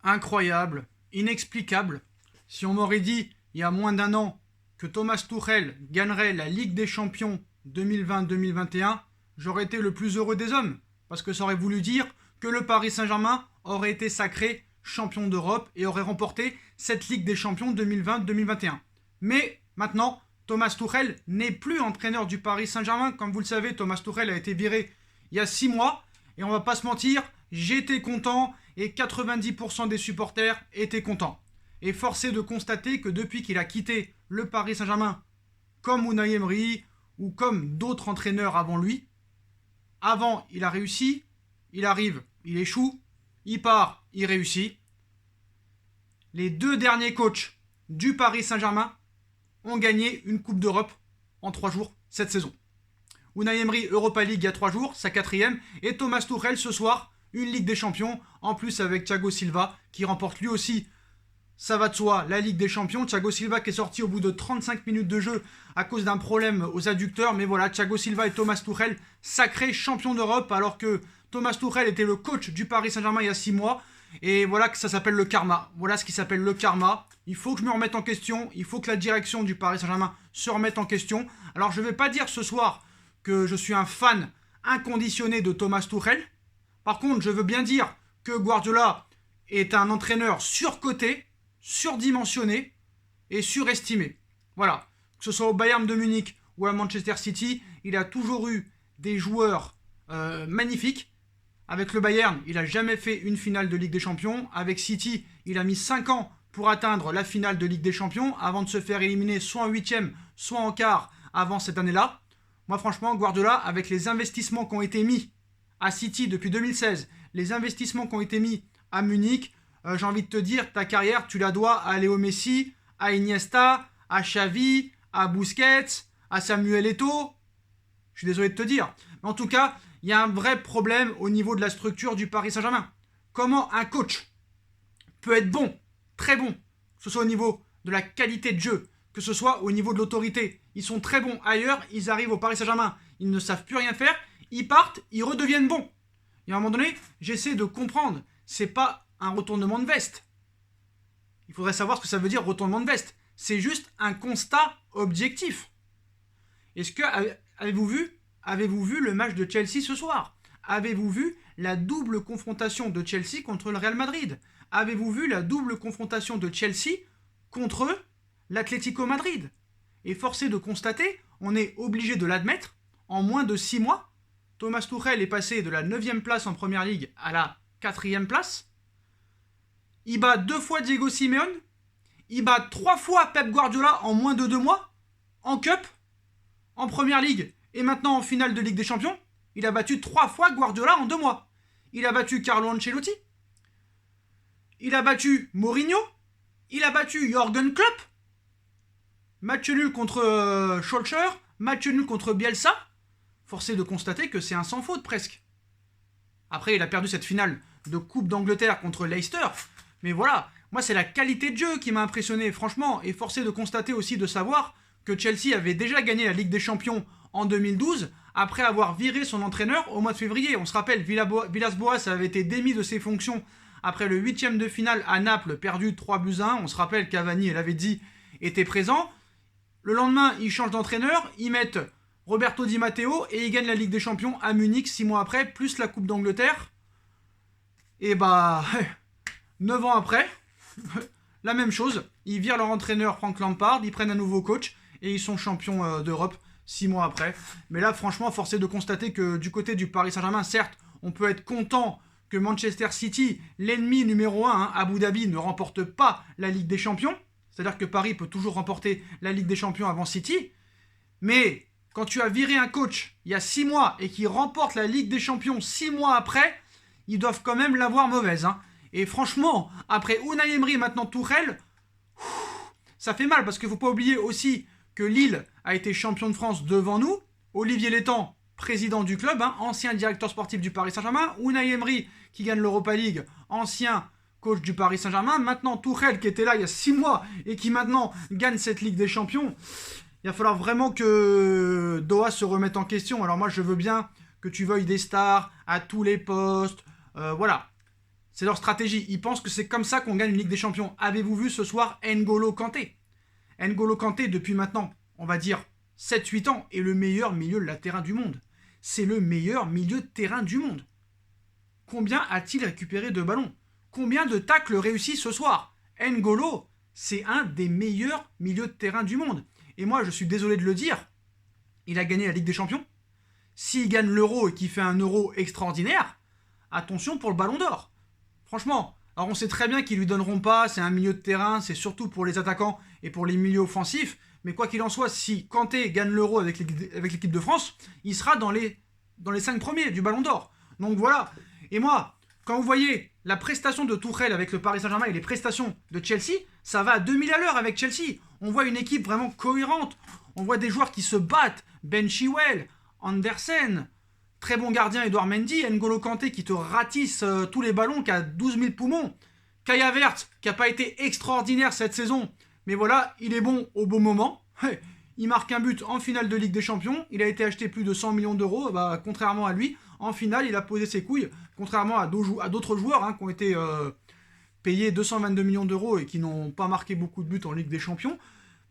incroyable, inexplicable. Si on m'aurait dit il y a moins d'un an que Thomas Tuchel gagnerait la Ligue des Champions 2020-2021, j'aurais été le plus heureux des hommes. Parce que ça aurait voulu dire que le Paris Saint-Germain aurait été sacré champion d'Europe et aurait remporté cette Ligue des Champions 2020-2021. Mais maintenant, Thomas Tuchel n'est plus entraîneur du Paris Saint-Germain. Comme vous le savez, Thomas Tuchel a été viré il y a 6 mois. Et on va pas se mentir, j'étais content et 90% des supporters étaient contents. Et force est de constater que depuis qu'il a quitté le Paris Saint-Germain, comme Unai Emery ou comme d'autres entraîneurs avant lui, avant il a réussi, il arrive, il échoue, il part, il réussit. Les 2 derniers coachs du Paris Saint-Germain ont gagné une Coupe d'Europe en 3 jours cette saison. Unai Emery, Europa League il y a 3 jours, sa 4e, et Thomas Tuchel ce soir, une Ligue des Champions, en plus avec Thiago Silva, qui remporte lui aussi, ça va de soi, la Ligue des Champions. Thiago Silva qui est sorti au bout de 35 minutes de jeu à cause d'un problème aux adducteurs, mais voilà, Thiago Silva et Thomas Tuchel, sacrés champions d'Europe, alors que Thomas Tuchel était le coach du Paris Saint-Germain il y a 6 mois, et voilà que ça s'appelle le karma. Voilà ce qui s'appelle le karma. Il faut que je me remette en question, il faut que la direction du Paris Saint-Germain se remette en question. Alors je ne vais pas dire ce soir que je suis un fan inconditionné de Thomas Tuchel. Par contre, je veux bien dire que Guardiola est un entraîneur surcoté, surdimensionné et surestimé. Voilà. Que ce soit au Bayern de Munich ou à Manchester City, il a toujours eu des joueurs magnifiques. Avec le Bayern, il n'a jamais fait une finale de Ligue des Champions. Avec City, il a mis 5 ans pour atteindre la finale de Ligue des Champions avant de se faire éliminer soit en 8e, soit en quart avant cette année-là. Moi, franchement, Guardiola, avec les investissements qui ont été mis à City depuis 2016, les investissements qui ont été mis à Munich, j'ai envie de te dire, ta carrière, tu la dois à Léo Messi, à Iniesta, à Xavi, à Busquets, à Samuel Eto'o. Je suis désolé de te dire. Mais en tout cas, il y a un vrai problème au niveau de la structure du Paris Saint-Germain. Comment un coach peut être bon, très bon, que ce soit au niveau de la qualité de jeu, que ce soit au niveau de l'autorité. Ils sont très bons ailleurs, ils arrivent au Paris Saint-Germain, ils ne savent plus rien faire, ils partent, ils redeviennent bons. Et à un moment donné, j'essaie de comprendre, c'est pas un retournement de veste. Il faudrait savoir ce que ça veut dire retournement de veste. C'est juste un constat objectif. Est-ce que avez-vous vu le match de Chelsea ce soir? Avez-vous vu la double confrontation de Chelsea contre le Real Madrid? Avez-vous vu la double confrontation de Chelsea contre l'Atlético Madrid? Et forcé de constater, on est obligé de l'admettre, en moins de 6 mois, Thomas Tuchel est passé de la 9e place en Première Ligue à la 4e place. Il bat 2 fois Diego Simeone. Il bat 3 fois Pep Guardiola en moins de 2 mois. En Cup, en Première Ligue et maintenant en finale de Ligue des Champions. Il a battu 3 fois Guardiola en 2 mois. Il a battu Carlo Ancelotti. Il a battu Mourinho. Il a battu Jürgen Klopp. Match nul contre Solskjaer. Match nul contre Bielsa. Forcé de constater que c'est un sans faute presque. Après, il a perdu cette finale de Coupe d'Angleterre contre Leicester. Mais voilà, moi c'est la qualité de jeu qui m'a impressionné, franchement. Et forcé de constater aussi de savoir que Chelsea avait déjà gagné la Ligue des Champions en 2012, après avoir viré son entraîneur au mois de février. On se rappelle, Villas-Boas avait été démis de ses fonctions après le 8e de finale à Naples, perdu 3-1. On se rappelle, Cavani, elle avait dit, était présent. Le lendemain, ils changent d'entraîneur, ils mettent Roberto Di Matteo et ils gagnent la Ligue des Champions à Munich 6 mois après, plus la Coupe d'Angleterre. Et 9 ans après, la même chose. Ils virent leur entraîneur Frank Lampard, ils prennent un nouveau coach et ils sont champions d'Europe 6 mois après. Mais là, franchement, force est de constater que du côté du Paris Saint-Germain, certes, on peut être content que Manchester City, l'ennemi numéro 1, Abu Dhabi, ne remporte pas la Ligue des Champions. C'est-à-dire que Paris peut toujours remporter la Ligue des Champions avant City. Mais quand tu as viré un coach il y a 6 mois et qu'il remporte la Ligue des Champions 6 mois après, ils doivent quand même l'avoir mauvaise. Et franchement, après Unai Emery, maintenant Tuchel, ça fait mal parce qu'il ne faut pas oublier aussi que Lille a été champion de France devant nous. Olivier Létang, président du club, ancien directeur sportif du Paris Saint-Germain. Unai Emery qui gagne l'Europa League, ancien coach du Paris Saint-Germain. Maintenant Tuchel qui était là il y a 6 mois et qui maintenant gagne cette Ligue des Champions. Il va falloir vraiment que Doha se remette en question. Alors moi je veux bien que tu veuilles des stars à tous les postes. Voilà. C'est leur stratégie. Ils pensent que c'est comme ça qu'on gagne une Ligue des Champions. Avez-vous vu ce soir N'Golo Kanté? N'Golo Kanté, depuis maintenant, on va dire 7-8 ans, est le meilleur milieu de terrain du monde. C'est le meilleur milieu de terrain du monde. Combien a-t-il récupéré de ballons? Combien de tacles réussis ce soir? N'Golo, c'est un des meilleurs milieux de terrain du monde. Et moi, je suis désolé de le dire, il a gagné la Ligue des Champions. S'il gagne l'Euro et qu'il fait un Euro extraordinaire, attention pour le Ballon d'Or. Franchement, alors on sait très bien qu'ils lui donneront pas, c'est un milieu de terrain, c'est surtout pour les attaquants et pour les milieux offensifs. Mais quoi qu'il en soit, si Kanté gagne l'Euro avec l'équipe de France, il sera dans les 5 premiers du Ballon d'Or. Donc voilà. Et moi, quand vous voyez la prestation de Tuchel avec le Paris Saint-Germain et les prestations de Chelsea, ça va à 2000 à l'heure avec Chelsea. On voit une équipe vraiment cohérente. On voit des joueurs qui se battent. Ben Chilwell, Andersen, très bon gardien Edouard Mendy, N'Golo Kanté qui te ratisse tous les ballons, qui a 12 000 poumons. Kai Havertz, qui n'a pas été extraordinaire cette saison, mais voilà, il est bon au bon moment. Il marque un but en finale de Ligue des Champions. Il a été acheté plus de 100 millions d'euros. Contrairement à lui, en finale, il a posé ses couilles. Contrairement à d'autres joueurs qui ont été payés 222 millions d'euros et qui n'ont pas marqué beaucoup de buts en Ligue des Champions.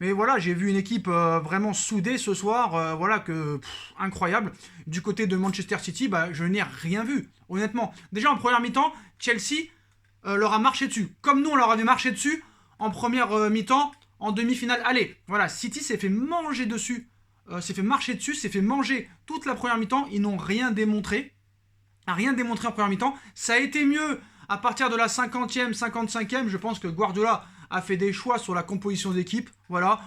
Mais voilà, j'ai vu une équipe vraiment soudée ce soir, incroyable. Du côté de Manchester City, je n'ai rien vu, honnêtement. Déjà en première mi-temps, Chelsea leur a marché dessus. Comme nous, on leur avait marché dessus en première mi-temps, en demi-finale. Allez, voilà, City s'est fait manger dessus, s'est fait marcher dessus, s'est fait manger toute la première mi-temps. Ils n'ont rien démontré. Rien démontré en première mi-temps. Ça a été mieux à partir de la 50e, 55e. Je pense que Guardiola a fait des choix sur la composition d'équipe. Voilà.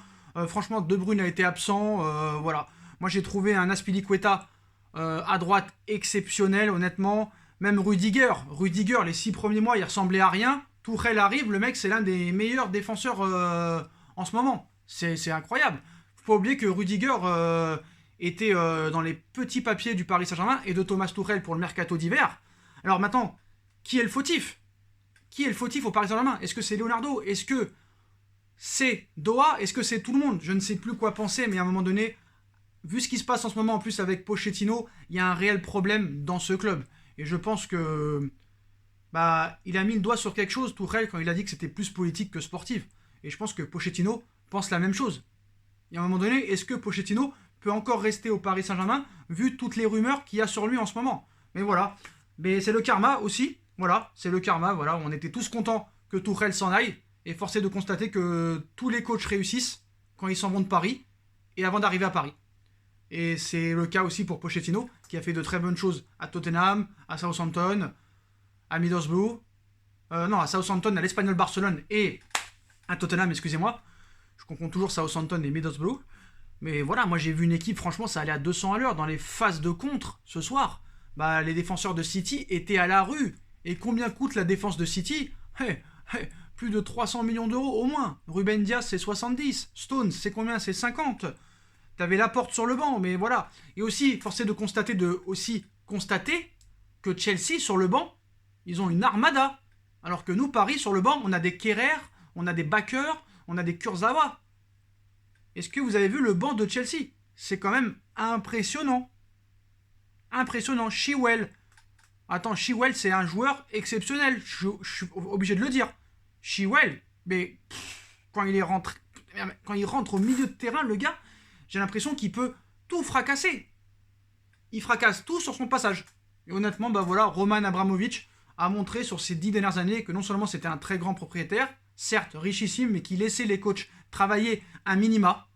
Franchement, De Bruyne a été absent. Voilà. Moi, j'ai trouvé un Azpilicueta à droite exceptionnel, honnêtement. Même Rudiger, les 6 premiers mois, il ressemblait à rien. Tuchel arrive, le mec, c'est l'un des meilleurs défenseurs en ce moment. C'est incroyable. Faut pas oublier que Rudiger était dans les petits papiers du Paris Saint-Germain et de Thomas Tuchel pour le mercato d'hiver. Alors maintenant, qui est le fautif? Qui est le fautif au Paris Saint-Germain? Est-ce que c'est Leonardo? Est-ce que c'est Doha? Est-ce que c'est tout le monde? Je ne sais plus quoi penser, mais à un moment donné, vu ce qui se passe en ce moment en plus avec Pochettino, il y a un réel problème dans ce club. Et je pense que il a mis le doigt sur quelque chose, Tuchel, quand il a dit que c'était plus politique que sportif. Et je pense que Pochettino pense la même chose. Et à un moment donné, est-ce que Pochettino peut encore rester au Paris Saint-Germain, vu toutes les rumeurs qu'il y a sur lui en ce moment? Mais voilà. Mais c'est le karma aussi. Voilà, c'est le karma. Voilà, on était tous contents que Tuchel s'en aille. Et force est de constater que tous les coachs réussissent quand ils s'en vont de Paris et avant d'arriver à Paris. Et c'est le cas aussi pour Pochettino, qui a fait de très bonnes choses à Tottenham, à Southampton, à Middlesbrough. À Southampton, à l'Espagnol Barcelone et à Tottenham, excusez-moi. Je confonds toujours Southampton et Middlesbrough. Mais voilà, moi j'ai vu une équipe, franchement, ça allait à 200 à l'heure. Dans les phases de contre, ce soir, les défenseurs de City étaient à la rue. Et combien coûte la défense de City? Plus de 300 millions d'euros au moins. Ruben Dias, c'est 70. Stones, c'est combien? C'est 50. T'avais Laporte sur le banc, mais voilà. Et aussi, forcé de constater que Chelsea, sur le banc, ils ont une armada. Alors que nous, Paris, sur le banc, on a des Kerrer, on a des Bakker, on a des Kurzawa. Est-ce que vous avez vu le banc de Chelsea? C'est quand même impressionnant. Impressionnant. Chilwell. Attends, Chilwell, c'est un joueur exceptionnel. Je suis obligé de le dire. Chilwell, mais quand il rentre au milieu de terrain, le gars, j'ai l'impression qu'il peut tout fracasser. Il fracasse tout sur son passage. Et honnêtement, Roman Abramovich a montré sur ces 10 dernières années que non seulement c'était un très grand propriétaire, certes richissime, mais qui laissait les coachs travailler un minima,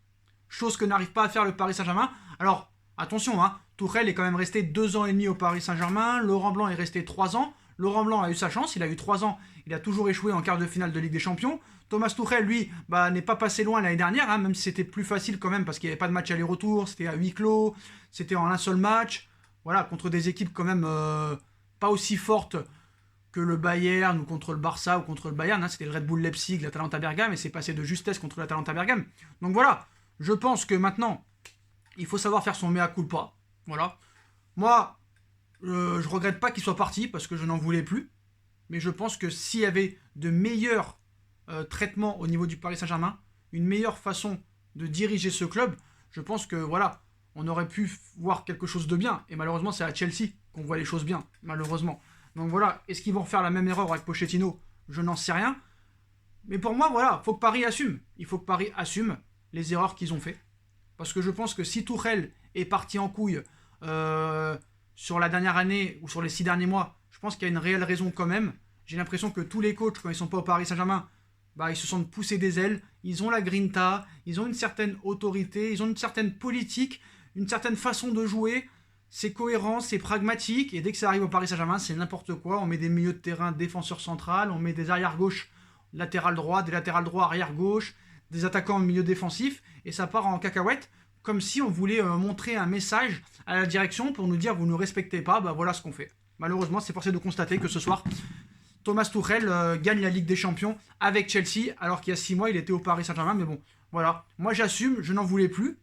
chose que n'arrive pas à faire le Paris Saint-Germain. Alors, attention, Tuchel est quand même resté 2 ans et demi au Paris Saint-Germain, Laurent Blanc est resté 3 ans, Laurent Blanc a eu sa chance, il a eu 3 ans, il a toujours échoué en quart de finale de Ligue des Champions. Thomas Tuchel, lui, n'est pas passé loin l'année dernière, même si c'était plus facile quand même, parce qu'il n'y avait pas de match aller-retour, c'était à huis clos, c'était en un seul match, voilà, contre des équipes quand même pas aussi fortes que le Bayern, ou contre le Barça, ou contre le Bayern, c'était le Red Bull Leipzig, l'Atalanta Bergame, et c'est passé de justesse contre l'Atalanta Bergame. Donc voilà, je pense que maintenant, il faut savoir faire son mea culpa, voilà. Moi, je regrette pas qu'il soit parti, parce que je n'en voulais plus, mais je pense que s'il y avait de meilleurs traitements au niveau du Paris Saint-Germain, une meilleure façon de diriger ce club, je pense que voilà, on aurait pu voir quelque chose de bien. Et malheureusement, c'est à Chelsea qu'on voit les choses bien, malheureusement. Donc voilà, est-ce qu'ils vont refaire la même erreur avec Pochettino? Je n'en sais rien. Mais pour moi, voilà, il faut que Paris assume. Il faut que Paris assume les erreurs qu'ils ont fait. Parce que je pense que si Tuchel est parti en couille sur la dernière année ou sur les 6 derniers mois, je pense qu'il y a une réelle raison quand même. J'ai l'impression que tous les coachs, quand ils sont pas au Paris Saint-Germain, bah, ils se sentent poussés des ailes. Ils ont la grinta, ils ont une certaine autorité, ils ont une certaine politique, une certaine façon de jouer. C'est cohérent, c'est pragmatique. Et dès que ça arrive au Paris Saint-Germain, c'est n'importe quoi. On met des milieux de terrain défenseurs central, on met des arrières gauche latéral droit, des latérales droit arrière gauche, des attaquants au milieu défensif, et ça part en cacahuète, comme si on voulait montrer un message à la direction pour nous dire vous ne respectez pas, bah voilà ce qu'on fait. Malheureusement, c'est forcé de constater que ce soir, Thomas Tuchel gagne la Ligue des Champions avec Chelsea, alors qu'il y a 6 mois, il était au Paris Saint-Germain, mais bon, voilà. Moi j'assume, je n'en voulais plus.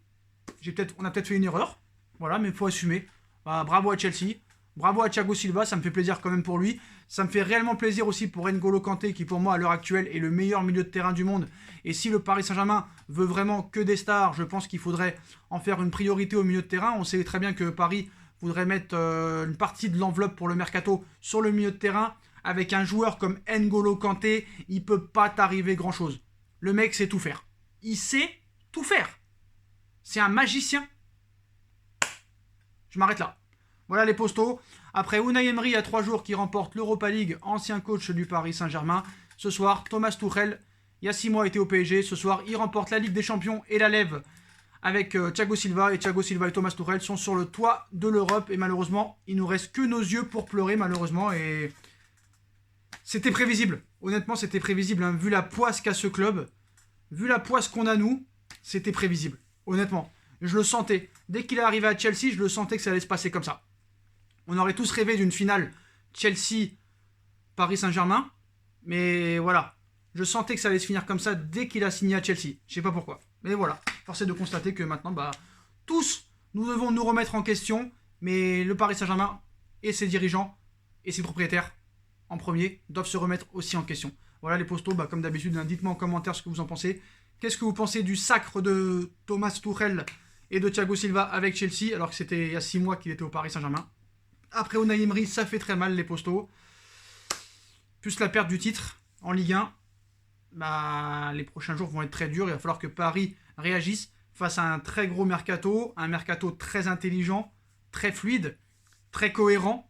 On a peut-être fait une erreur, voilà, mais il faut assumer. Bah, bravo à Chelsea. Bravo à Thiago Silva, ça me fait plaisir quand même pour lui. Ça me fait réellement plaisir aussi pour N'Golo Kanté, qui pour moi à l'heure actuelle est le meilleur milieu de terrain du monde. Et si le Paris Saint-Germain veut vraiment que des stars, je pense qu'il faudrait en faire une priorité au milieu de terrain. On sait très bien que Paris voudrait mettre une partie de l'enveloppe pour le mercato sur le milieu de terrain. Avec un joueur comme N'Golo Kanté, il peut pas t'arriver grand-chose. Le mec sait tout faire. Il sait tout faire. C'est un magicien. Je m'arrête là. Voilà les postos. Après Unai Emery, il y a 3 jours qui remporte l'Europa League, ancien coach du Paris Saint-Germain. Ce soir, Thomas Tuchel, il y a 6 mois, était au PSG. Ce soir, il remporte la Ligue des Champions et la lève avec Thiago Silva. Et Thiago Silva et Thomas Tuchel sont sur le toit de l'Europe. Et malheureusement, il nous reste que nos yeux pour pleurer, malheureusement. Et c'était prévisible. Honnêtement, c'était prévisible. Hein. Vu la poisse qu'a ce club, vu la poisse qu'on a nous, c'était prévisible. Honnêtement, je le sentais. Dès qu'il est arrivé à Chelsea, je le sentais que ça allait se passer comme ça. On aurait tous rêvé d'une finale Chelsea-Paris Saint-Germain. Mais voilà, je sentais que ça allait se finir comme ça dès qu'il a signé à Chelsea. Je sais pas pourquoi. Mais voilà, force est de constater que maintenant, bah, tous, nous devons nous remettre en question. Mais le Paris Saint-Germain et ses dirigeants et ses propriétaires, en premier, doivent se remettre aussi en question. Voilà les postos, bah, comme d'habitude, hein, dites-moi en commentaire ce que vous en pensez. Qu'est-ce que vous pensez du sacre de Thomas Tuchel et de Thiago Silva avec Chelsea, alors que c'était il y a 6 mois qu'il était au Paris Saint-Germain? Après Unai Emery, ça fait très mal les postos. Plus la perte du titre en Ligue 1, bah, les prochains jours vont être très durs. Il va falloir que Paris réagisse face à un très gros mercato, un mercato très intelligent, très fluide, très cohérent.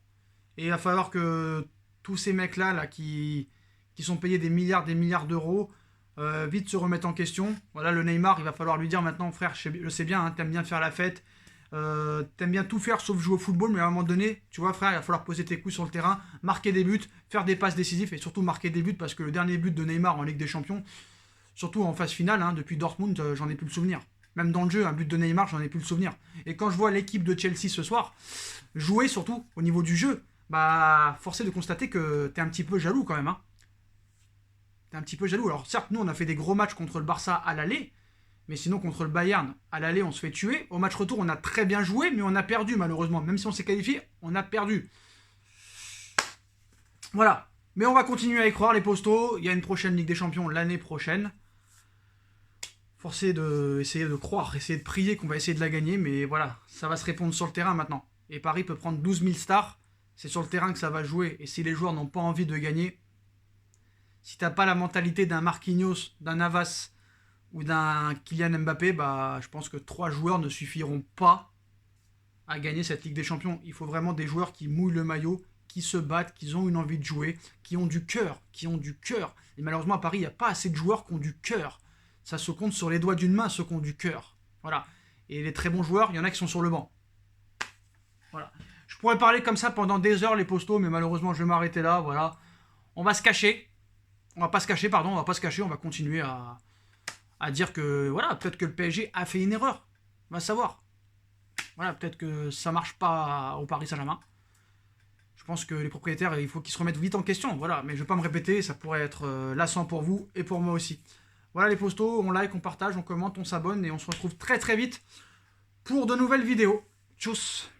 Et il va falloir que tous ces mecs-là là, qui sont payés des milliards d'euros, vite se remettent en question. Voilà, le Neymar, il va falloir lui dire maintenant, frère, je sais bien, hein, t'aimes bien faire la fête, t'aimes bien tout faire sauf jouer au football, mais à un moment donné, tu vois frère, il va falloir poser tes couilles sur le terrain, marquer des buts, faire des passes décisives et surtout marquer des buts, parce que le dernier but de Neymar en Ligue des Champions, surtout en phase finale, hein, depuis Dortmund, j'en ai plus le souvenir. Même dans le jeu, un but de Neymar, j'en ai plus le souvenir. Et quand je vois l'équipe de Chelsea ce soir jouer, surtout au niveau du jeu, bah force est de constater que t'es un petit peu jaloux quand même, hein. T'es un petit peu jaloux. Alors certes, nous on a fait des gros matchs contre le Barça à l'aller, mais sinon contre le Bayern, à l'aller on se fait tuer. Au match retour, on a très bien joué, mais on a perdu malheureusement. Même si on s'est qualifié, on a perdu. Voilà. Mais on va continuer à y croire les postos. Il y a une prochaine Ligue des Champions l'année prochaine. Forcé d'essayer de croire, essayer de prier qu'on va essayer de la gagner, mais voilà, ça va se répondre sur le terrain maintenant. Et Paris peut prendre 12 000 stars, c'est sur le terrain que ça va jouer. Et si les joueurs n'ont pas envie de gagner, si t'as pas la mentalité d'un Marquinhos, d'un Navas ou d'un Kylian Mbappé, bah je pense que 3 joueurs ne suffiront pas à gagner cette Ligue des Champions. Il faut vraiment des joueurs qui mouillent le maillot, qui se battent, qui ont une envie de jouer, qui ont du cœur, Et malheureusement à Paris, il n'y a pas assez de joueurs qui ont du cœur. Ça se compte sur les doigts d'une main, ceux qui ont du cœur. Voilà. Et les très bons joueurs, il y en a qui sont sur le banc. Voilà. Je pourrais parler comme ça pendant des heures les postos, mais malheureusement je vais m'arrêter là. Voilà. On va se cacher. On va pas se cacher, on va continuer à dire que, voilà, peut-être que le PSG a fait une erreur. On va savoir. Voilà, peut-être que ça marche pas au Paris Saint-Germain. Je pense que les propriétaires, il faut qu'ils se remettent vite en question. Voilà, mais je vais pas me répéter, ça pourrait être lassant pour vous et pour moi aussi. Voilà les postos, on like, on partage, on commente, on s'abonne et on se retrouve très très vite pour de nouvelles vidéos. Tchuss!